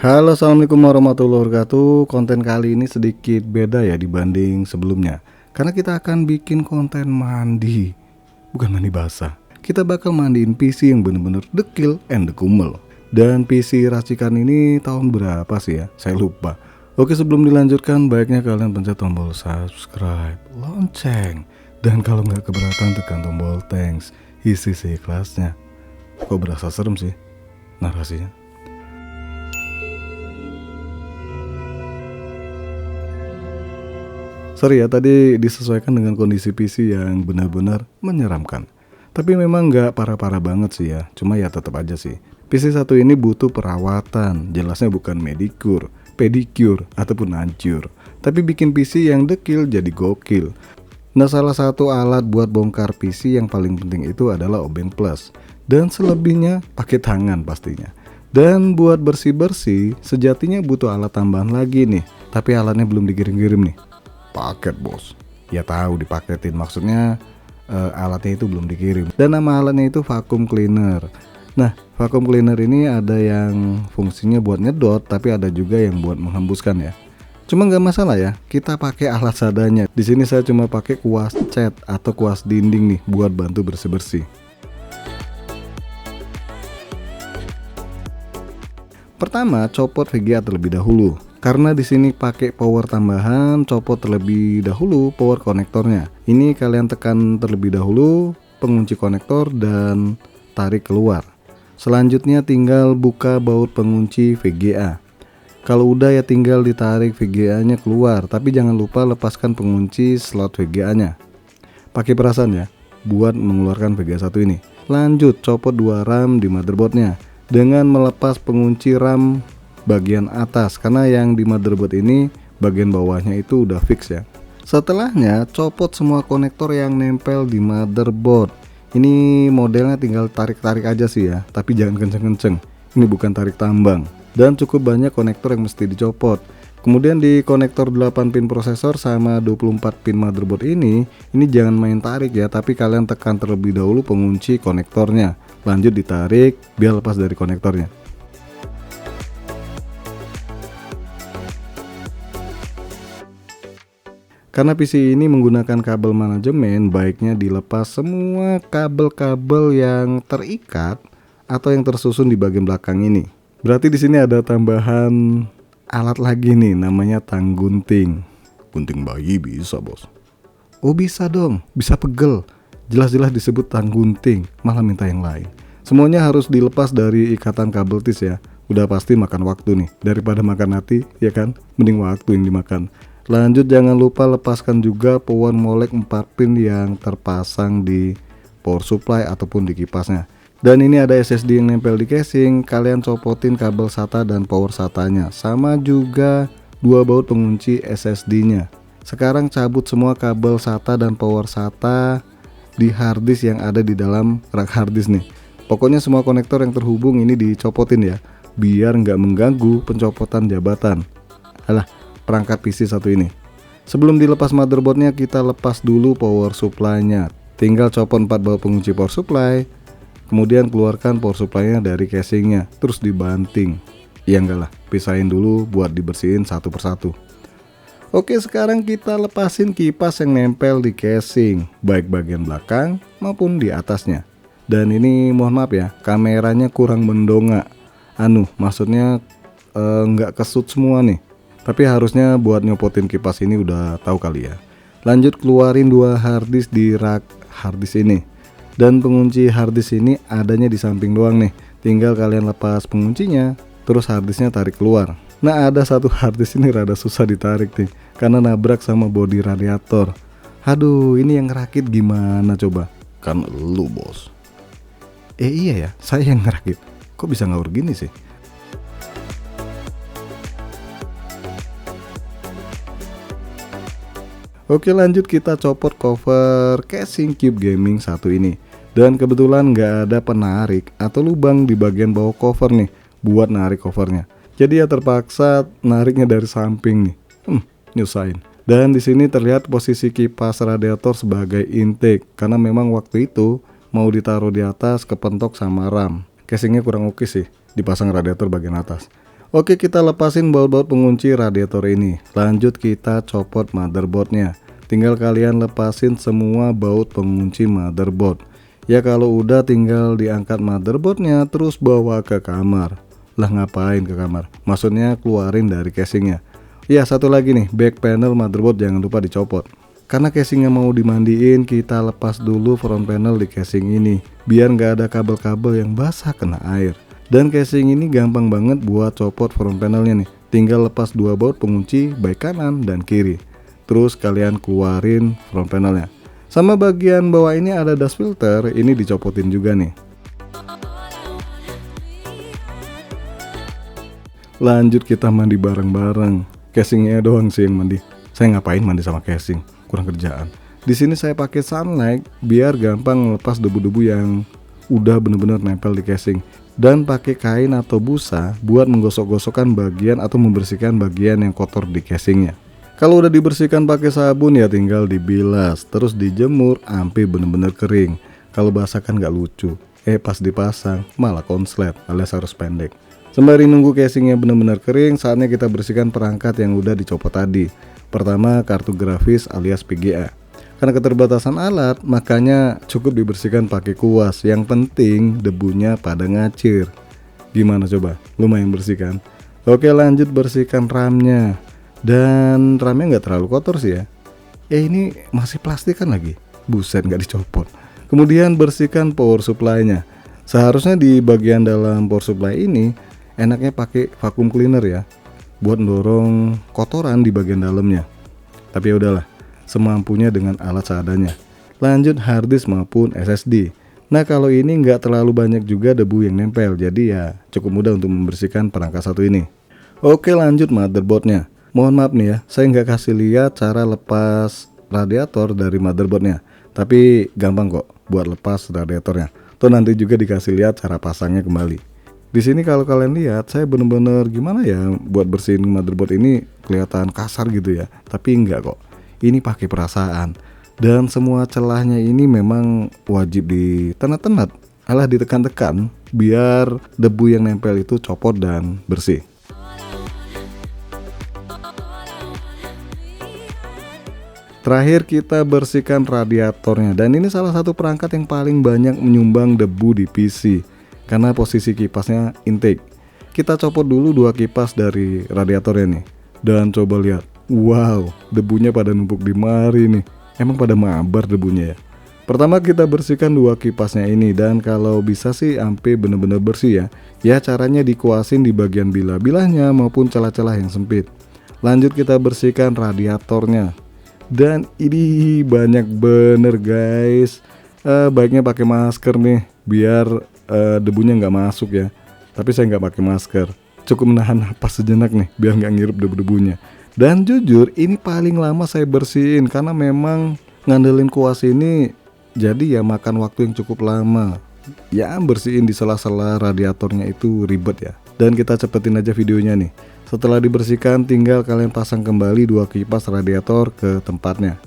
Halo, assalamualaikum warahmatullahi wabarakatuh. Konten kali ini sedikit beda ya dibanding sebelumnya, karena kita akan bikin konten mandi. Bukan mandi basah. Kita bakal mandiin PC yang bener-bener dekil and dekumel. Dan PC racikan ini tahun berapa sih ya? Saya lupa. Oke, sebelum dilanjutkan, baiknya kalian pencet tombol subscribe, lonceng, dan kalau nggak keberatan tekan tombol thanks. Isi seikhlasnya. Kok berasa serem sih narasinya? Sorry ya, tadi disesuaikan dengan kondisi PC yang benar-benar menyeramkan. Tapi memang nggak parah-parah banget sih ya, cuma ya tetap aja sih. PC satu ini butuh perawatan, jelasnya bukan medikur, pedicure, ataupun hancur. Tapi bikin PC yang dekil jadi gokil. Nah, salah satu alat buat bongkar PC yang paling penting itu adalah Oben Plus. Dan selebihnya pakai tangan pastinya. Dan buat bersih-bersih, sejatinya butuh alat tambahan lagi nih. Tapi alatnya belum dikirim-kirim nih. Paket bos, ya tahu dipaketin, maksudnya alatnya itu belum dikirim. Dan nama alatnya itu vacuum cleaner. Nah, vacuum cleaner ini ada yang fungsinya buat nyedot, tapi ada juga yang buat menghembuskan ya. Cuma nggak masalah ya, kita pakai alat seadanya. Di sini saya cuma pakai kuas cat atau kuas dinding nih buat bantu bersih-bersih. Pertama, copot VGA terlebih dahulu. Karena di sini pakai power tambahan, copot terlebih dahulu power konektornya. Ini kalian tekan terlebih dahulu pengunci konektor dan tarik keluar. Selanjutnya tinggal buka baut pengunci VGA. Kalau udah ya tinggal ditarik VGA-nya keluar, tapi jangan lupa lepaskan pengunci slot VGA-nya. Pakai perasaan ya, buat mengeluarkan VGA 1 ini. Lanjut copot 2 RAM di motherboardnya dengan melepas pengunci RAM bagian atas, karena yang di motherboard ini bagian bawahnya itu udah fix ya. Setelahnya copot semua konektor yang nempel di motherboard. Ini modelnya tinggal tarik-tarik aja sih ya, tapi jangan kenceng-kenceng. Ini bukan tarik tambang. Dan cukup banyak konektor yang mesti dicopot. Kemudian di konektor 8 pin prosesor sama 24 pin motherboard ini jangan main tarik ya, tapi kalian tekan terlebih dahulu pengunci konektornya. Lanjut ditarik biar lepas dari konektornya. Karena PC ini menggunakan kabel manajemen, baiknya dilepas semua kabel-kabel yang terikat atau yang tersusun di bagian belakang ini. Berarti di sini ada tambahan alat lagi nih, namanya tang gunting. Gunting bayi bisa bos. Oh bisa dong, bisa pegel. Jelas-jelas disebut tang gunting, malah minta yang lain. Semuanya harus dilepas dari ikatan kabel tis ya. Udah pasti makan waktu nih, daripada makan hati ya kan, mending waktu yang dimakan. Lanjut jangan lupa lepaskan juga power molek 4 pin yang terpasang di power supply ataupun di kipasnya. Dan ini ada SSD yang nempel di casing, kalian copotin kabel SATA dan power SATA-nya. Sama juga 2 baut pengunci SSD-nya. Sekarang cabut semua kabel SATA dan power SATA di harddisk yang ada di dalam rak harddisk nih. Pokoknya semua konektor yang terhubung ini dicopotin ya, biar nggak mengganggu pencopotan jabatan. Alah, perangkat PC satu ini. Sebelum dilepas motherboardnya, kita lepas dulu power supply-nya. Tinggal copot 4 baut pengunci power supply, kemudian keluarkan power supply-nya dari casingnya, terus dibanting. Ya enggak lah, pisahin dulu buat dibersihin satu persatu. Oke, sekarang kita lepasin kipas yang nempel di casing, baik bagian belakang maupun di atasnya. Dan ini mohon maaf ya, kameranya kurang mendongak. Maksudnya nggak kesut semua nih. Tapi harusnya buat nyopotin kipas ini udah tahu kali ya. Lanjut keluarin 2 harddisk di rak harddisk ini. Dan pengunci harddisk ini adanya di samping doang nih. Tinggal kalian lepas penguncinya, terus harddisknya tarik keluar. Nah, ada satu harddisk ini rada susah ditarik nih, karena nabrak sama bodi radiator. Aduh, ini yang ngerakit gimana coba? Kan lu bos. Iya ya, saya yang ngerakit. Kok bisa ngawur gini sih? Oke, lanjut kita copot cover casing Cube Gaming 1 ini. Dan kebetulan nggak ada penarik atau lubang di bagian bawah cover nih buat narik covernya. Jadi ya terpaksa nariknya dari samping nih. Nyusahin. Dan di sini terlihat posisi kipas radiator sebagai intake, karena memang waktu itu mau ditaruh di atas kepentok sama RAM. Casingnya kurang oke sih, dipasang radiator bagian atas. Oke, kita lepasin baut-baut pengunci radiator ini. Lanjut kita copot motherboardnya. Tinggal kalian lepasin semua baut pengunci motherboard. Ya kalau udah tinggal diangkat motherboardnya terus bawa ke kamar. Lah ngapain ke kamar? Maksudnya keluarin dari casingnya. Ya satu lagi nih, back panel motherboard jangan lupa dicopot. Karena casingnya mau dimandiin, kita lepas dulu front panel di casing ini. Biar nggak ada kabel-kabel yang basah kena air. Dan casing ini gampang banget buat copot front panelnya nih. Tinggal lepas dua baut pengunci baik kanan dan kiri. Terus kalian keluarin front panelnya. Sama bagian bawah ini ada dust filter, ini dicopotin juga nih. Lanjut kita mandi bareng-bareng. Casingnya doang sih yang mandi. Saya ngapain mandi sama casing? Kurang kerjaan. Di sini saya pakai sunlight biar gampang lepas debu-debu yang udah bener-bener nempel di casing. Dan pakai kain atau busa buat menggosok-gosokkan bagian atau membersihkan bagian yang kotor di casingnya. Kalau udah dibersihkan pakai sabun ya tinggal dibilas, terus dijemur sampai bener-bener kering. Kalau basah kan nggak lucu. Pas dipasang malah konslet alias harus pendek. Sembari nunggu casingnya bener-bener kering, saatnya kita bersihkan perangkat yang udah dicopot tadi. Pertama kartu grafis alias PGA. Karena keterbatasan alat, makanya cukup dibersihkan pakai kuas. Yang penting debunya pada ngacir. Gimana coba? Lumayan bersih kan? Oke, lanjut bersihkan RAM-nya. Dan RAM-nya nggak terlalu kotor sih ya. Ini masih plastik kan lagi. Buset, nggak dicopot. Kemudian bersihkan power supply-nya. Seharusnya di bagian dalam power supply ini enaknya pakai vacuum cleaner ya, buat mendorong kotoran di bagian dalamnya. Tapi ya udahlah, semampunya dengan alat seadanya. Lanjut harddisk maupun SSD. Nah kalau ini nggak terlalu banyak juga debu yang nempel, jadi ya cukup mudah untuk membersihkan perangkat satu ini. Oke, lanjut motherboardnya. Mohon maaf nih ya, saya nggak kasih lihat cara lepas radiator dari motherboardnya, tapi gampang kok buat lepas radiatornya. Tuh nanti juga dikasih lihat cara pasangnya kembali. Di sini kalau kalian lihat, saya bener-bener gimana ya buat bersihin motherboard ini kelihatan kasar gitu ya, tapi enggak kok. Ini pakai perasaan. Dan semua celahnya ini memang wajib ditenet-tenet, alah ditekan-tekan biar debu yang nempel itu copot dan bersih. Terakhir kita bersihkan radiatornya, dan ini salah satu perangkat yang paling banyak menyumbang debu di PC karena posisi kipasnya intake. Kita copot dulu dua kipas dari radiatornya nih, dan coba lihat. Wow, debunya pada numpuk di mari nih. Emang pada mabar debunya ya. Pertama kita bersihkan dua kipasnya ini, dan kalau bisa sih sampai bener-bener bersih ya. Ya caranya dikuasin di bagian bilah-bilahnya maupun celah-celah yang sempit. Lanjut kita bersihkan radiatornya. Dan ini banyak bener guys. Baiknya pakai masker nih biar debunya nggak masuk ya. Tapi saya nggak pakai masker. Cukup menahan napas sejenak nih biar nggak ngirup debu-debunya. Dan jujur ini paling lama saya bersihin karena memang ngandelin kuas ini jadi ya makan waktu yang cukup lama. Ya bersihin di sela-sela radiatornya itu ribet ya. Dan kita cepetin aja videonya nih. Setelah dibersihkan tinggal kalian pasang kembali dua kipas radiator ke tempatnya.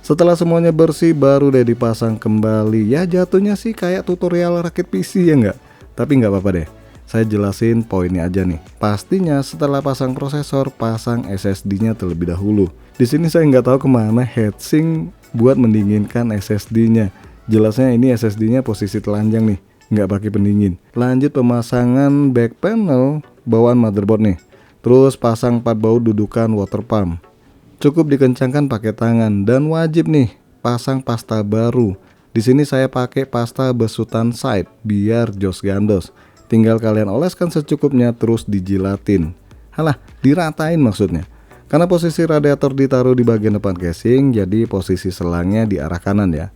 Setelah semuanya bersih baru deh dipasang kembali. Ya jatuhnya sih kayak tutorial rakit PC ya nggak? Tapi nggak apa-apa deh. Saya jelasin poinnya aja nih. Pastinya setelah pasang prosesor, pasang SSD-nya terlebih dahulu. Di sini saya nggak tahu kemana heatsink buat mendinginkan SSD-nya. Jelasnya ini SSD-nya posisi telanjang nih, nggak pakai pendingin. Lanjut pemasangan back panel bawaan motherboard nih. Terus pasang 4 baut dudukan water pump. Cukup dikencangkan pakai tangan dan wajib nih pasang pasta baru. Di sini saya pakai pasta besutan side biar jos gandos. Tinggal kalian oleskan secukupnya terus dijilatin. Halah, diratain maksudnya. Karena posisi radiator ditaruh di bagian depan casing, jadi posisi selangnya di arah kanan ya.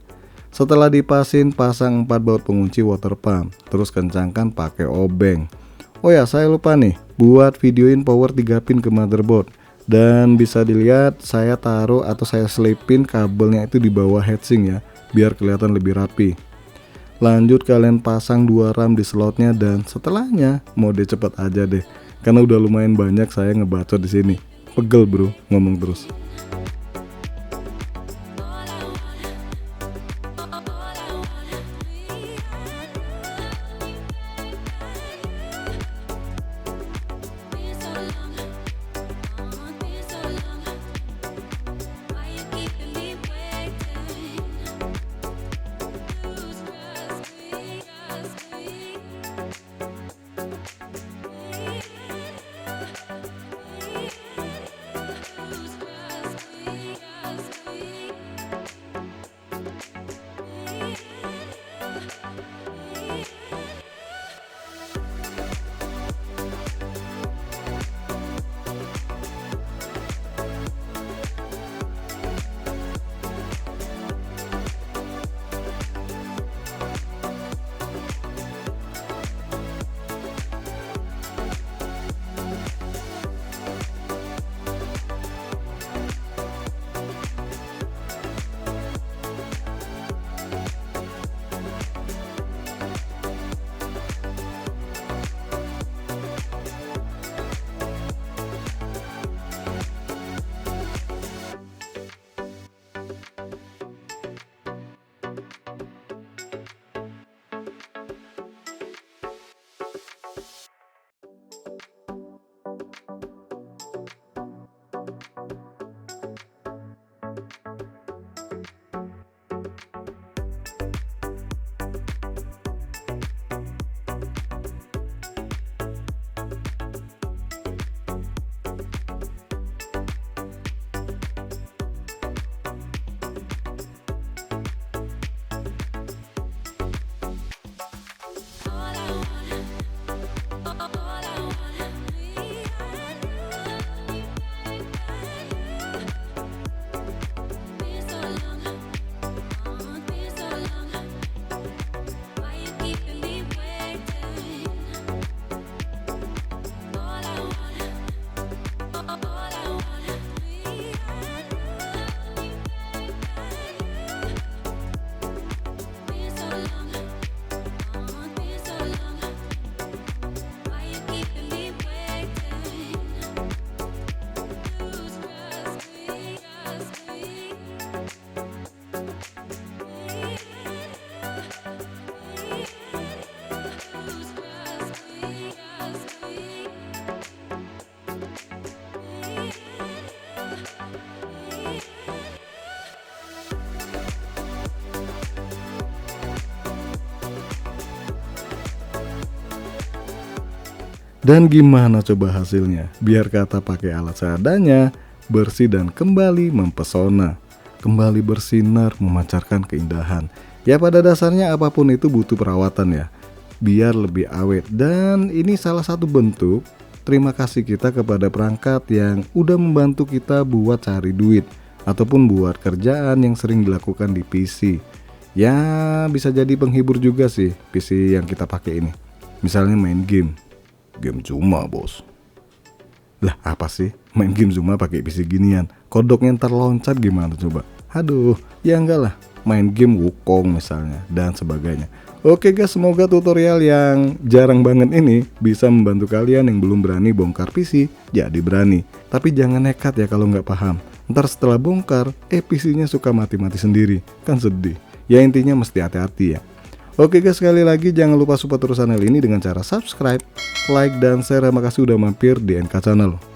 Setelah dipasin, pasang 4 baut pengunci water pump. Terus kencangkan pakai obeng. Oh ya, saya lupa nih buat videoin power 3 pin ke motherboard. Dan bisa dilihat saya taruh atau saya selipin kabelnya itu di bawah heatsink ya, biar kelihatan lebih rapi. Lanjut kalian pasang 2 RAM di slotnya dan setelahnya mode cepat aja deh. Karena udah lumayan banyak saya ngebacot di sini. Pegel bro ngomong terus. Dan gimana coba hasilnya? Biar kata pakai alat seadanya, bersih dan kembali mempesona, kembali bersinar memancarkan keindahan. Ya pada dasarnya apapun itu butuh perawatan ya, biar lebih awet. Dan ini salah satu bentuk terima kasih kita kepada perangkat yang udah membantu kita buat cari duit ataupun buat kerjaan yang sering dilakukan di PC. Ya bisa jadi penghibur juga sih PC yang kita pakai ini. Misalnya main game Zuma bos. Lah apa sih main game Zuma pakai PC ginian? Kodoknya ntar loncat gimana coba? Aduh, ya enggak lah. Main game Wukong misalnya dan sebagainya. Oke guys, semoga tutorial yang jarang banget ini bisa membantu kalian yang belum berani bongkar PC jadi berani. Tapi jangan nekat ya kalau nggak paham. Ntar setelah bongkar, PC-nya suka mati-mati sendiri. Kan sedih. Ya intinya mesti hati-hati ya. Oke guys, sekali lagi jangan lupa support terus channel ini dengan cara subscribe, like, dan share. Terima kasih udah mampir di NK Channel.